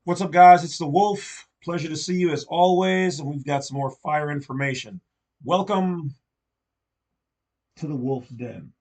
What's up, guys? It's the Wolf. Pleasure to see you as always, and we've got some more fire information. Welcome to the Wolf's Den.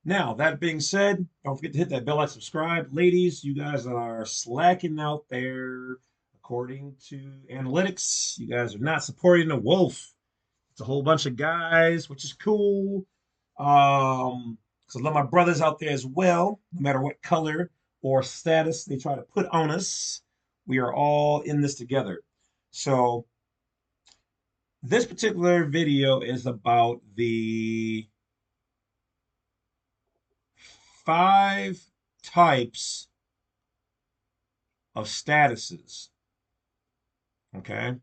Now, that being said, don't forget to hit that bell and subscribe. Ladies, you guys are slacking out there. According to analytics, you guys are not supporting the Wolf. It's a whole bunch of guys, which is cool. Because I love my brothers out there as well, no matter what color or status they try to put on us. We are all in this together. So, this particular video is about the 5 types of statuses. Okay.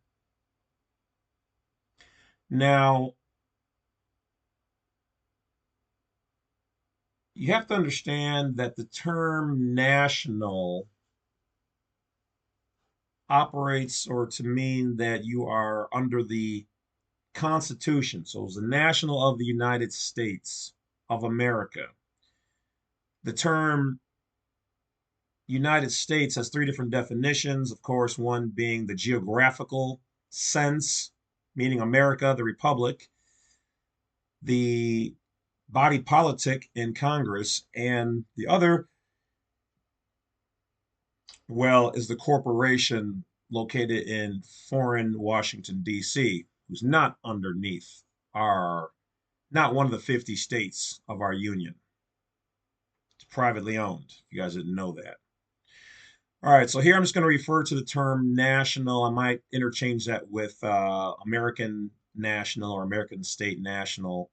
Now, you have to understand that the term national operates or to mean that you are under the Constitution. So it's the national of the United States of America. The term United States has 3 different definitions, of course, one being the geographical sense, meaning America, the Republic, the body politic in Congress, and the other, well, is the corporation located in foreign Washington, D.C., who's not underneath our, not one of the 50 states of our union. It's privately owned, if you guys didn't know that. All right, so here I'm just going to refer to the term national. I might interchange that with American national or American state national.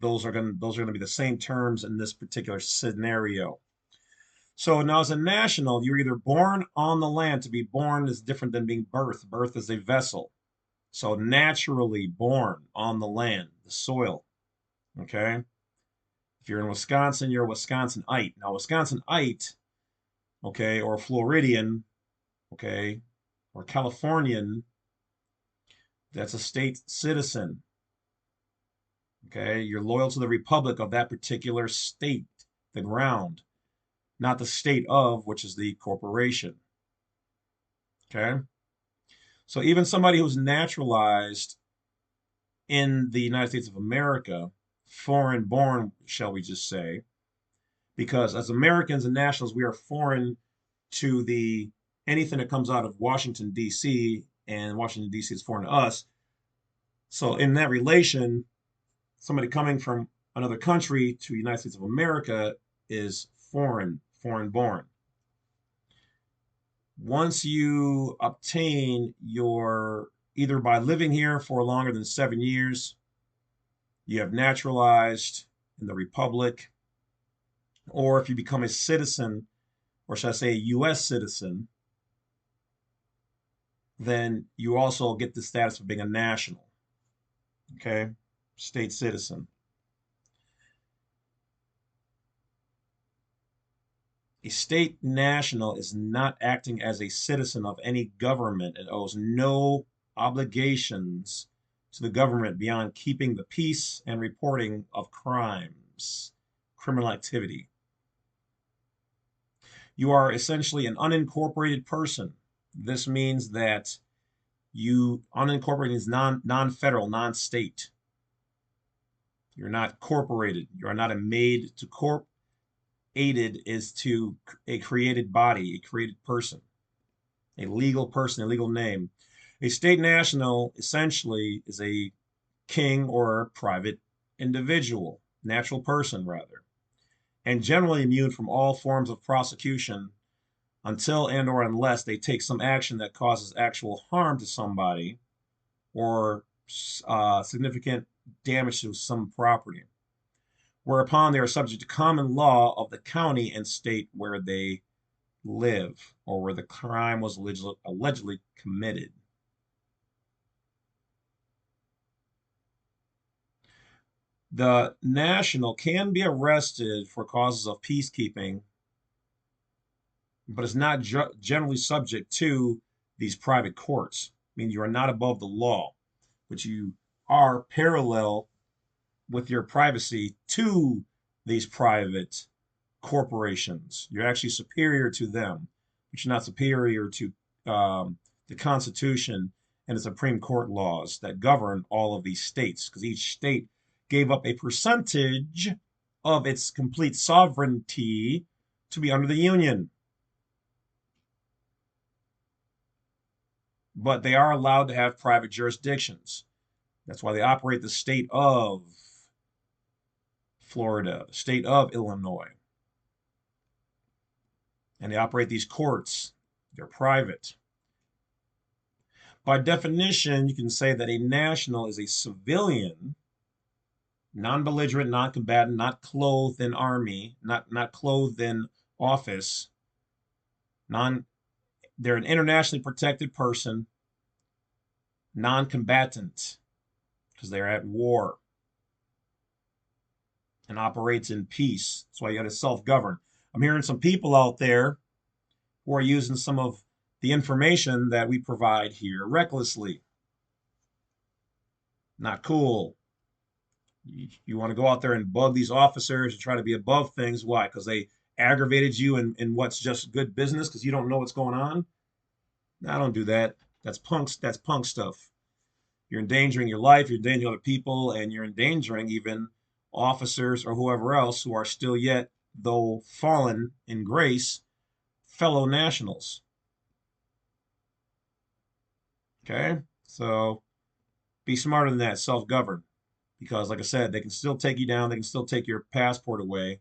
Those are going to be the same terms in this particular scenario. So now, as a national, you're either born on the land. To be born is different than being birthed. Birth is a vessel. So naturally born on the land, the soil. Okay. If you're in Wisconsin, you're a Wisconsinite. Now, Wisconsinite, okay, or Floridian, okay, or Californian, that's a state citizen. Okay. You're loyal to the republic of that particular state, the ground, not the state of, which is the corporation. Okay. So even somebody who's naturalized in the United States of America, foreign born, shall we just say, because as Americans and nationals, we are foreign to the anything that comes out of Washington, D.C., and Washington, D.C. is foreign to us. So in that relation, somebody coming from another country to the United States of America is foreign born. Once you obtain your, either by living here for longer than 7 years, you have naturalized in the Republic, or if you become a citizen, or should I say a U.S. citizen, then you also get the status of being a national, okay? State citizen. A state national is not acting as a citizen of any government. It owes no obligations to the government beyond keeping the peace and reporting of crimes, criminal activity. You are essentially an unincorporated person. This means that you unincorporated is non-federal, non-state. You're not corporated. You are not a made to corp. Aided is to a created body, a created person, a legal name. A state national essentially is a king or a private individual, natural person rather, and generally immune from all forms of prosecution until and or unless they take some action that causes actual harm to somebody or significant damage to some property, whereupon they are subject to common law of the county and state where they live or where the crime was allegedly committed. The national can be arrested for causes of peacekeeping, but is not generally subject to these private courts. I mean, you are not above the law, but you are parallel with your privacy to these private corporations. You're actually superior to them. which are not superior to the Constitution and the Supreme Court laws that govern all of these states, because each state gave up a percentage of its complete sovereignty to be under the Union. But they are allowed to have private jurisdictions. That's why they operate the state of Florida, the state of Illinois. And they operate these courts. They're private. By definition, you can say that a national is a civilian, non-belligerent, non-combatant, not clothed in army, not clothed in office. They're an internationally protected person, non-combatant, because they're at war and operates in peace. That's why you got to self-govern. I'm hearing some people out there who are using some of the information that we provide here recklessly. Not cool. You want to go out there and bug these officers and try to be above things. Why? Because they aggravated you in what's just good business because you don't know what's going on? No, don't do that. That's punk stuff. You're endangering your life, you're endangering other people, and you're endangering even officers or whoever else who are still yet, though fallen in grace, fellow nationals. Okay? So be smarter than that, self-govern. Because, like I said, they can still take you down, they can still take your passport away,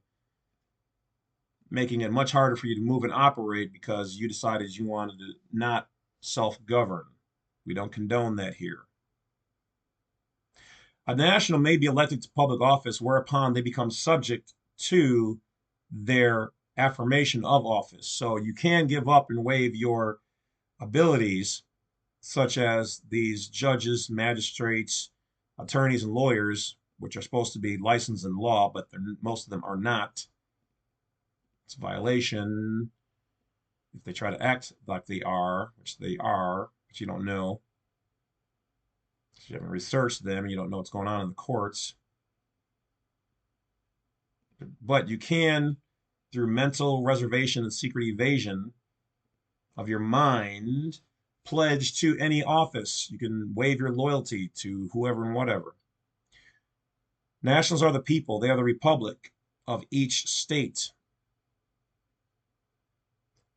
making it much harder for you to move and operate because you decided you wanted to not self-govern. We don't condone that here. A national may be elected to public office, whereupon they become subject to their affirmation of office. So you can give up and waive your abilities, such as these judges, magistrates, attorneys, and lawyers, which are supposed to be licensed in law, but most of them are not. It's a violation if they try to act like they are, which they are, but you don't know. You haven't researched them and you don't know what's going on in the courts. But you can, through mental reservation and secret evasion of your mind, pledge to any office. You can waive your loyalty to whoever and whatever. Nationals are the people. They are the republic of each state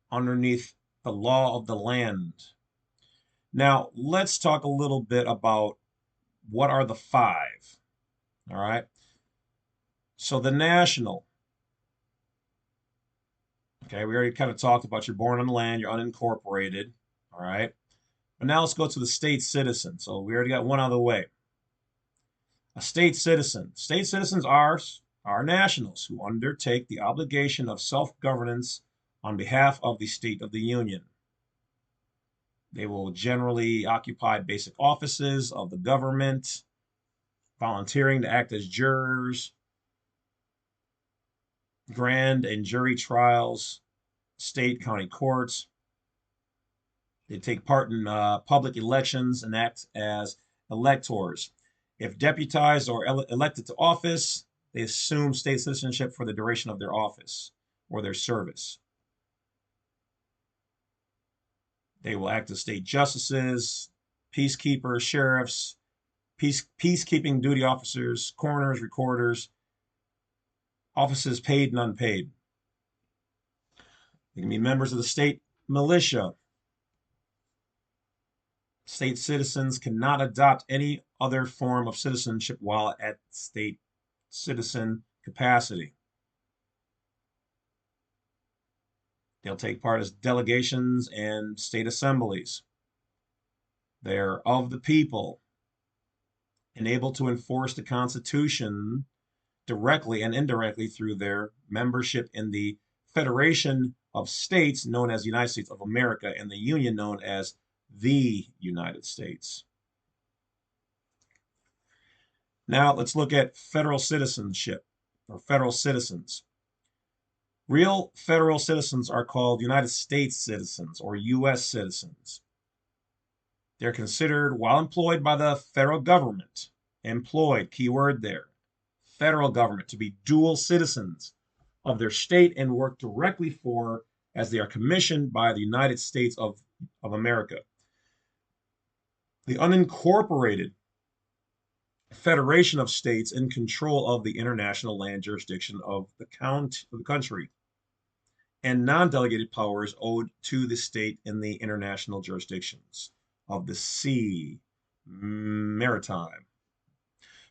underneath the law of the land. Now, let's talk a little bit about what are the five. All right. So the national. Okay, we already kind of talked about you're born on the land, you're unincorporated. All right. But now let's go to the state citizen. So we already got one out of the way. A state citizen. State citizens are nationals who undertake the obligation of self-governance on behalf of the state of the union. They will generally occupy basic offices of the government, volunteering to act as jurors, grand and jury trials, state, county courts. They take part in public elections and act as electors. If deputized or elected to office, they assume state citizenship for the duration of their office or their service. They will act as state justices, peacekeepers, sheriffs, peacekeeping duty officers, coroners, recorders, offices paid and unpaid. They can be members of the state militia. State citizens cannot adopt any other form of citizenship while at state citizen capacity. They'll take part as delegations and state assemblies. They're of the people and able to enforce the Constitution directly and indirectly through their membership in the Federation of States known as the United States of America and the Union known as the United States. Now let's look at federal citizenship or federal citizens. Real federal citizens are called United States citizens or U.S. citizens. They're considered, while employed by the federal government, employed, keyword there, federal government, to be dual citizens of their state and work directly for as they are commissioned by the United States of America. The unincorporated federation of states in control of the international land jurisdiction of the country, and non-delegated powers owed to the state in the international jurisdictions of the sea, maritime.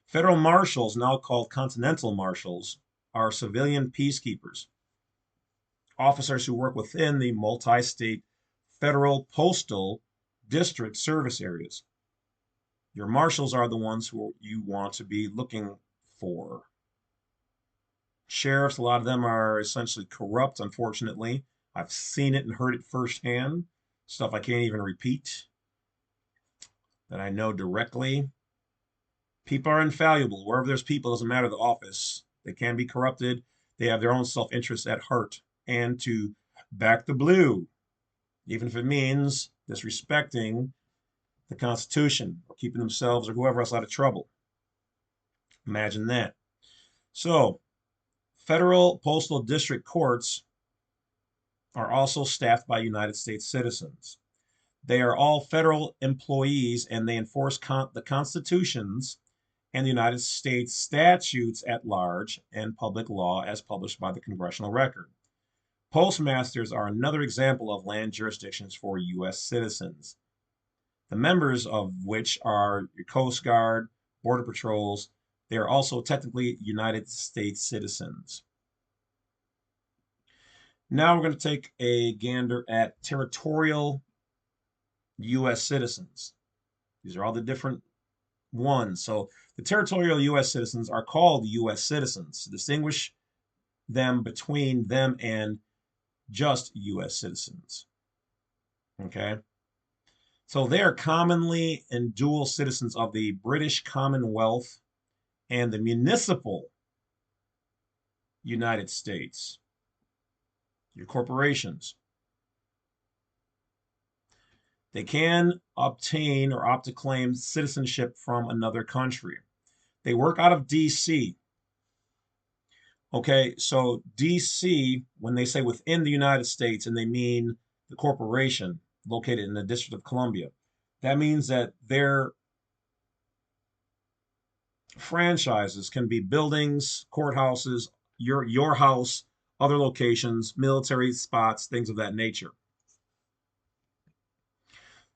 Federal marshals, now called continental marshals, are civilian peacekeepers, officers who work within the multi-state federal postal district service areas. Your marshals are the ones who you want to be looking for. Sheriffs, a lot of them are essentially corrupt, unfortunately. I've seen it and heard it firsthand. Stuff I can't even repeat that I know directly. People are infallible. Wherever there's people, it doesn't matter the office. They can be corrupted. They have their own self-interest at heart. And to back the blue, even if it means disrespecting the Constitution or keeping themselves or whoever else out of trouble. Imagine that. So, federal postal district courts are also staffed by United States citizens. They are all federal employees and they enforce the constitutions and the United States statutes at large and public law as published by the Congressional Record. Postmasters are another example of land jurisdictions for U.S. citizens, the members of which are your Coast Guard, Border Patrols. They are also technically United States citizens. Now we're going to take a gander at territorial U.S. citizens. These are all the different ones. So the territorial U.S. citizens are called U.S. citizens to distinguish them between them and just U.S. citizens. Okay. So they are commonly and dual citizens of the British Commonwealth and the municipal United States, your corporations. They can obtain or opt to claim citizenship from another country. They work out of D.C. Okay, so D.C., when they say within the United States and they mean the corporation located in the District of Columbia, that means that their franchises can be buildings, courthouses, your house, other locations, military spots, things of that nature.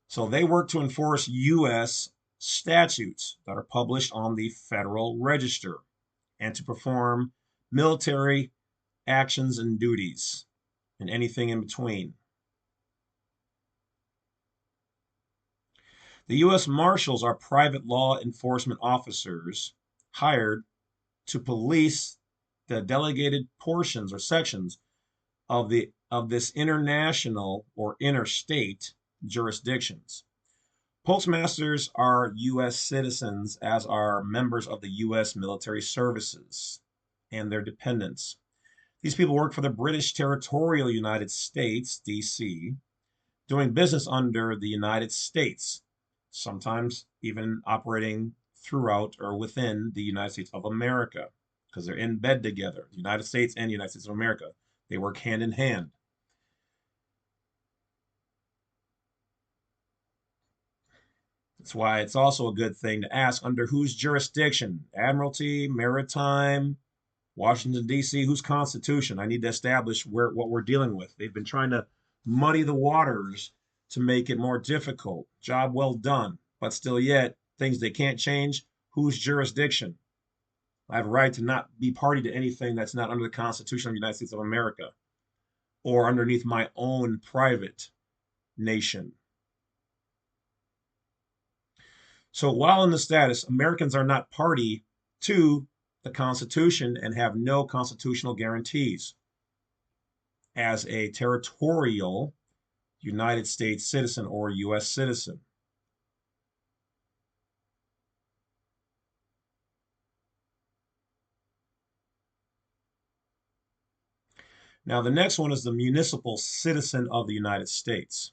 So they work to enforce U.S. statutes that are published on the Federal Register and to perform military actions and duties and anything in between. The U.S. Marshals are private law enforcement officers hired to police the delegated portions or sections of this international or interstate jurisdictions. Postmasters are U.S. citizens, as are members of the U.S. military services and their dependents. These people work for the British Territorial United States, D.C., doing business under the United States, sometimes even operating throughout or within the United States of America, because they're in bed together, the United States and the United States of America. They work hand in hand. That's why it's also a good thing to ask under whose jurisdiction? Admiralty, Maritime, Washington, D.C., whose Constitution? I need to establish what we're dealing with. They've been trying to muddy the waters to make it more difficult. Job well done, but still yet, things they can't change. Whose jurisdiction? I have a right to not be party to anything that's not under the Constitution of the United States of America or underneath my own private nation. So while in the status, Americans are not party to the Constitution and have no constitutional guarantees as a territorial United States citizen or U.S. citizen. Now, the next one is the municipal citizen of the United States.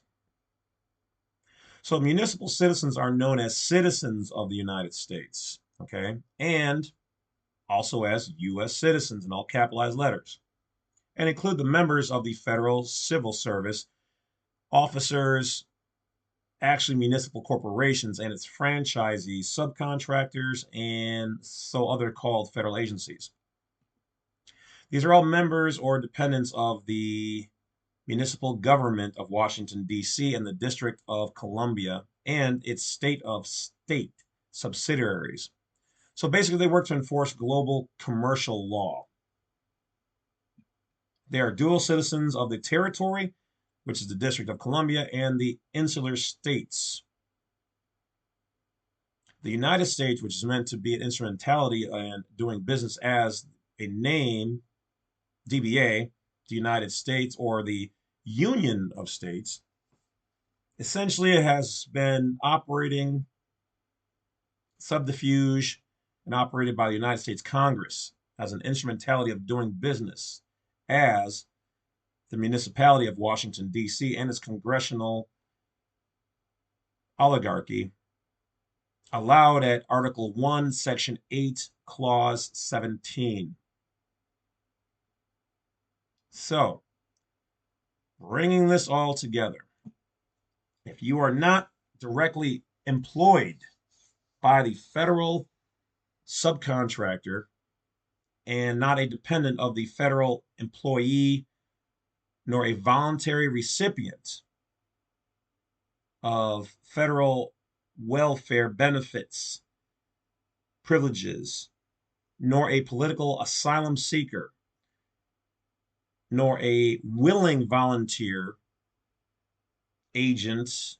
So municipal citizens are known as citizens of the United States, okay, and also as U.S. citizens in all capitalized letters. and include the members of the federal civil service, officers, actually municipal corporations and its franchisees, subcontractors, and so other called federal agencies. These are all members or dependents of the municipal government of Washington, D.C. and the District of Columbia and its state subsidiaries. So basically, they work to enforce global commercial law. They are dual citizens of the territory, which is the District of Columbia, and the insular states. The United States, which is meant to be an instrumentality and doing business as a name, DBA, the United States, or the Union of States, essentially it has been operating subterfuge and operated by the United States Congress as an instrumentality of doing business as the municipality of Washington, D.C., and its congressional oligarchy, allowed at Article 1, Section 8, Clause 17. So, bringing this all together, if you are not directly employed by the federal subcontractor and not a dependent of the federal employee nor a voluntary recipient of federal welfare benefits, privileges, nor a political asylum seeker, nor a willing volunteer, agent,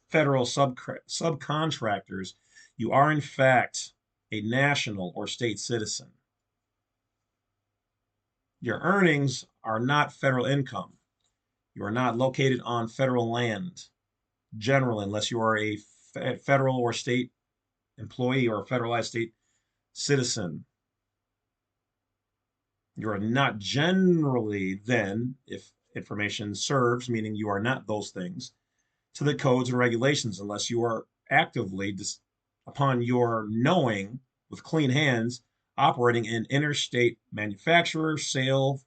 federal subcontractors, you are in fact a national or state citizen. Your earnings are not federal income. You are not located on federal land, generally, unless you are a federal or state employee or a federalized state citizen. You are not generally then, if information serves, meaning you are not those things, to the codes and regulations unless you are actively, upon your knowing, with clean hands, operating in interstate manufacture, sale,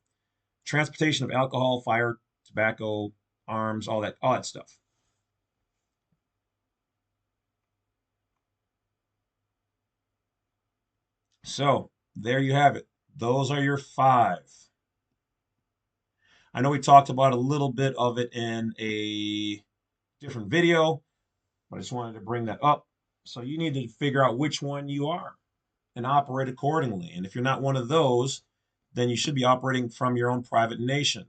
transportation of alcohol, fire, tobacco, arms, all that stuff. So there you have it. Those are your 5. I know we talked about a little bit of it in a different video, but I just wanted to bring that up. So you need to figure out which one you are and operate accordingly. And if you're not one of those, then you should be operating from your own private nation.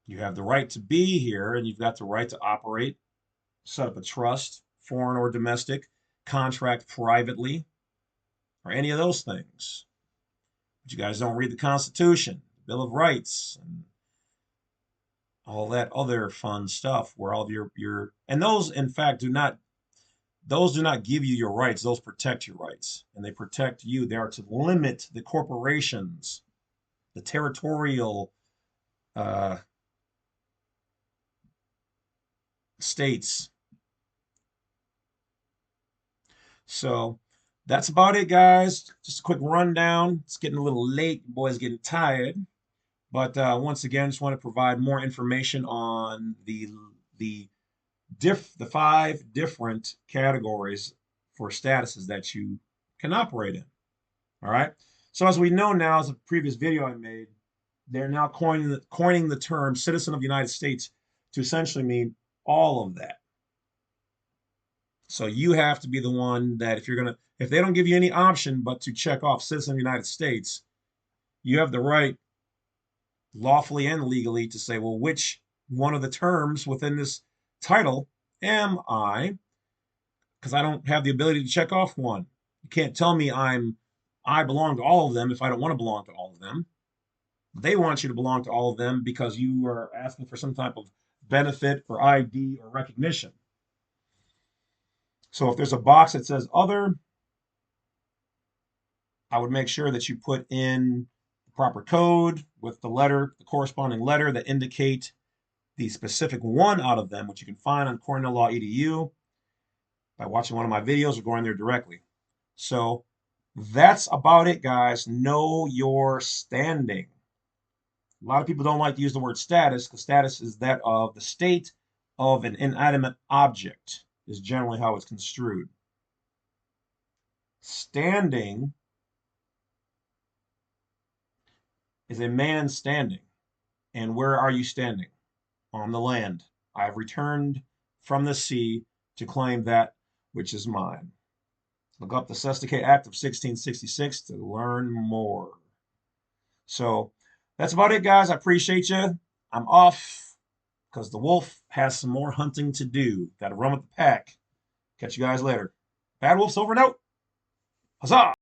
You have the right to be here, and you've got the right to operate, set up a trust, foreign or domestic, contract privately, or any of those things. But you guys don't read the Constitution, the Bill of Rights, and all that other fun stuff where all of your and those in fact do not give you your rights. Those protect your rights, and they protect you. They are to limit the corporations, the territorial states. So that's about it, guys. Just a quick rundown. It's getting a little late. Boys getting tired. But once again, just want to provide more information on the 5 different categories for statuses that you can operate in. All right. So as we know now, as a previous video I made, they're now coining the term citizen of the United States to essentially mean all of that. So you have to be the one that if they don't give you any option but to check off citizen of the United States, you have the right lawfully and legally to say, well, which one of the terms within this title am I? Because I don't have the ability to check off one. You can't tell me I belong to all of them if I don't want to belong to all of them. They want you to belong to all of them because you are asking for some type of benefit or ID or recognition. So if there's a box that says other, I would make sure that you put in the proper code with the corresponding letter that indicate the specific one out of them, which you can find on cornelllaw.edu by watching one of my videos or going there directly. So that's about it, guys. Know your standing. A lot of people don't like to use the word status because status is that of the state of an inanimate object, is generally how it's construed. Standing is a man standing. And where are you standing? On the land. I have returned from the sea to claim that which is mine. Look up the Sesticate Act of 1666 to learn more. So that's about it, guys. I appreciate you. I'm off because the wolf has some more hunting to do. Got to run with the pack. Catch you guys later. Badwolf's over and out. Huzzah!